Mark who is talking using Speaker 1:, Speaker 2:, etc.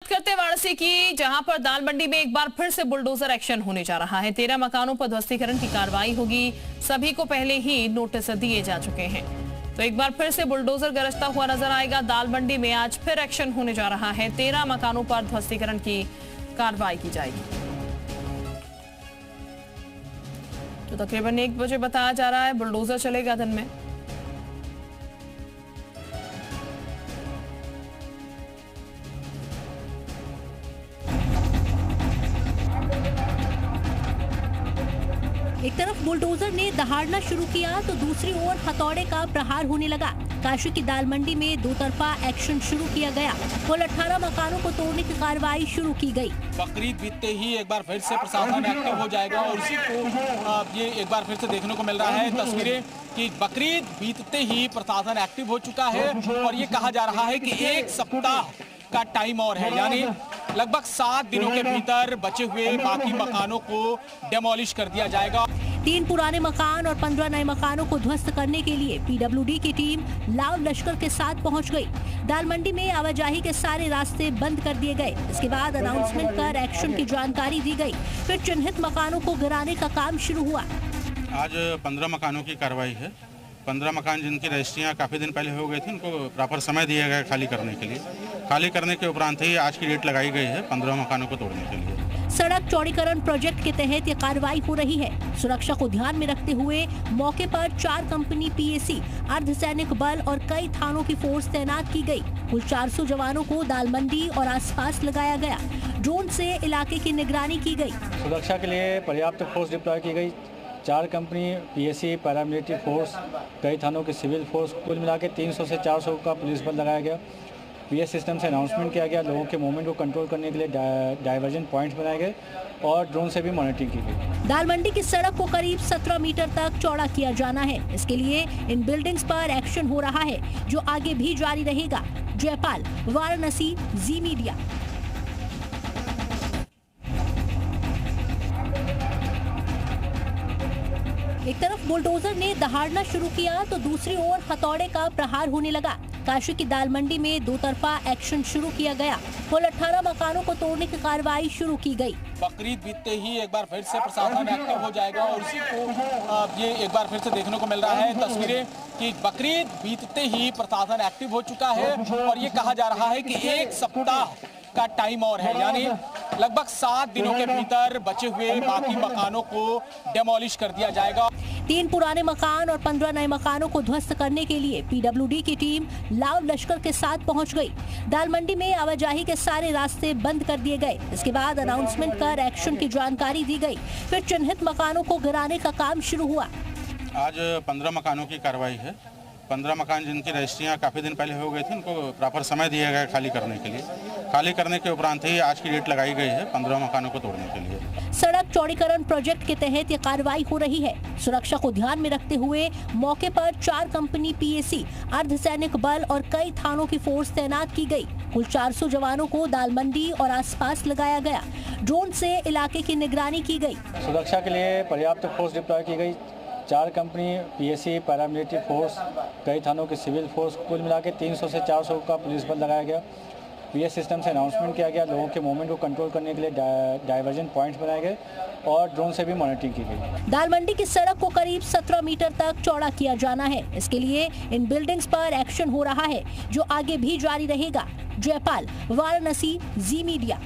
Speaker 1: करते वाराणसी की, जहां पर दाल मंडी में एक बार फिर से बुलडोजर एक्शन होने जा रहा है। 13 मकानों पर ध्वस्तीकरण की कार्रवाई होगी। सभी को पहले ही नोटिस दिए जा चुके हैं। तो एक बार फिर से बुलडोजर गरजता हुआ नजर आएगा। दाल मंडी में आज फिर एक्शन होने जा रहा है। 13 मकानों पर ध्वस्तीकरण की कार्रवाई की जाएगी। तो तकरीबन 1 बजे बताया जा रहा है बुलडोजर चलेगा दिन में।
Speaker 2: एक तरफ बुलडोजर ने दहाड़ना शुरू किया तो दूसरी ओर हथौड़े का प्रहार होने लगा। काशी की दाल मंडी में दो तरफा एक्शन शुरू किया गया। कुल 18 मकानों को तोड़ने की कार्रवाई शुरू की गई।
Speaker 3: बकरीद बीतते ही एक बार फिर से प्रशासन एक्टिव हो जाएगा और इसी को ये एक बार फिर से देखने को मिल रहा है तस्वीरें कि बकरीद बीतते ही प्रशासन एक्टिव हो चुका है और ये कहा जा रहा है कि 1 सप्ताह का टाइम और है, यानी लगभग 7 दिनों के भीतर बचे हुए बाकी मकानों को डेमोलिश कर दिया जाएगा।
Speaker 2: 3 पुराने मकान और 15 नए मकानों को ध्वस्त करने के लिए पीडब्ल्यूडी की टीम लाव लश्कर के साथ पहुंच गई। दाल मंडी में आवाजाही के सारे रास्ते बंद कर दिए गए। इसके बाद अनाउंसमेंट कर एक्शन की जानकारी दी गई। फिर चिन्हित मकानों को गिराने का काम शुरू हुआ।
Speaker 4: आज 15 मकानों की कार्रवाई है। 15 मकान जिनकी रजिस्ट्रियाँ काफ़ी दिन पहले हो गई थी, उनको प्रॉपर समय दिया गया खाली करने के लिए। खाली करने के उपरांत ही आज की डेट लगाई गई है 15 मकानों को तोड़ने के लिए।
Speaker 2: सड़क चौड़ीकरण प्रोजेक्ट के तहत ये कार्रवाई हो रही है। सुरक्षा को ध्यान में रखते हुए मौके पर 4 कंपनी पीएसी, अर्धसैनिक बल और कई थानों की फोर्स तैनात की गई। कुल 400 जवानों को दाल मंडी और आसपास लगाया गया। ड्रोन से इलाके की निगरानी की गई।
Speaker 5: सुरक्षा के लिए पर्याप्त फोर्स डिप्लॉय की गई। 4 कंपनी पीएसी, पैरामिलिट्री फोर्स, कई थानों की सिविल फोर्स, कुल मिला के 300 से 400 का पुलिस बल लगाया गया। पीएस सिस्टम से अनाउंसमेंट किया गया। लोगों के मूवमेंट को कंट्रोल करने के लिए डाइवर्जन पॉइंट्स बनाए गए और ड्रोन से भी मॉनिटरिंग की गई।
Speaker 2: दाल मंडी की सड़क को करीब 17 मीटर तक चौड़ा किया जाना है। इसके लिए इन बिल्डिंग्स पर एक्शन हो रहा है, जो आगे भी जारी रहेगा। जयपाल, वाराणसी, जी मीडिया। एक तरफ बुलडोजर ने दहाड़ना शुरू किया तो दूसरी ओर हथौड़े का प्रहार होने लगा। काशी की दाल मंडी में दो तरफा एक्शन शुरू किया गया। कुल 18 मकानों को तोड़ने की कार्रवाई शुरू की गई।
Speaker 3: बकरीद बीतते ही एक बार फिर से प्रशासन एक्टिव हो जाएगा और इसी को ये एक बार फिर से देखने को मिल रहा है तस्वीरें कि बकरीद बीतते ही प्रशासन एक्टिव हो चुका है और ये कहा जा रहा है कि 1 सप्ताह का टाइम और है, यानी लगभग 7 दिनों के भीतर बचे हुए बाकी मकानों को डेमोलिश कर दिया जाएगा।
Speaker 2: 3 पुराने मकान और 15 नए मकानों को ध्वस्त करने के लिए पीडब्ल्यूडी की टीम लाव लश्कर के साथ पहुंच गई। दाल मंडी में आवाजाही के सारे रास्ते बंद कर दिए गए। इसके बाद अनाउंसमेंट कर एक्शन की जानकारी दी गई। फिर चिन्हित मकानों को गिराने का काम शुरू हुआ।
Speaker 4: आज 15 मकानों की कार्रवाई है। 15 मकान जिनकी रजिस्ट्रियाँ काफ़ी दिन पहले हो गई थी, उनको प्रॉपर समय दिया गया खाली करने के लिए। खाली करने के उपरांत ही आज की डेट लगाई गई है 15 मकानों को तोड़ने के लिए।
Speaker 2: सड़क चौड़ीकरण प्रोजेक्ट के तहत ये कार्रवाई हो रही है। सुरक्षा को ध्यान में रखते हुए मौके पर 4 कंपनी पीएसी, अर्धसैनिक बल और कई थानों की फोर्स तैनात की गई। कुल 400 जवानों को दाल मंडी और आसपास लगाया गया। ड्रोन से इलाके की निगरानी की गई।
Speaker 5: सुरक्षा के लिए पर्याप्त फोर्स डिप्लॉय की गई। 4 कंपनी पीएसी, पैरामिलिट्री फोर्स, कई थानों की सिविल फोर्स, कुल मिला के 300 से 400 का पुलिस बल लगाया गया। पीएस सिस्टम से अनाउंसमेंट किया गया। लोगों के मूवमेंट को कंट्रोल करने के लिए डाइवर्जन पॉइंट्स बनाए गए और ड्रोन से भी मॉनिटरिंग की गई।
Speaker 2: दाल मंडी की सड़क को करीब 17 मीटर तक चौड़ा किया जाना है। इसके लिए इन बिल्डिंग्स पर एक्शन हो रहा है, जो आगे भी जारी रहेगा। जयपाल, वाराणसी, जी मीडिया।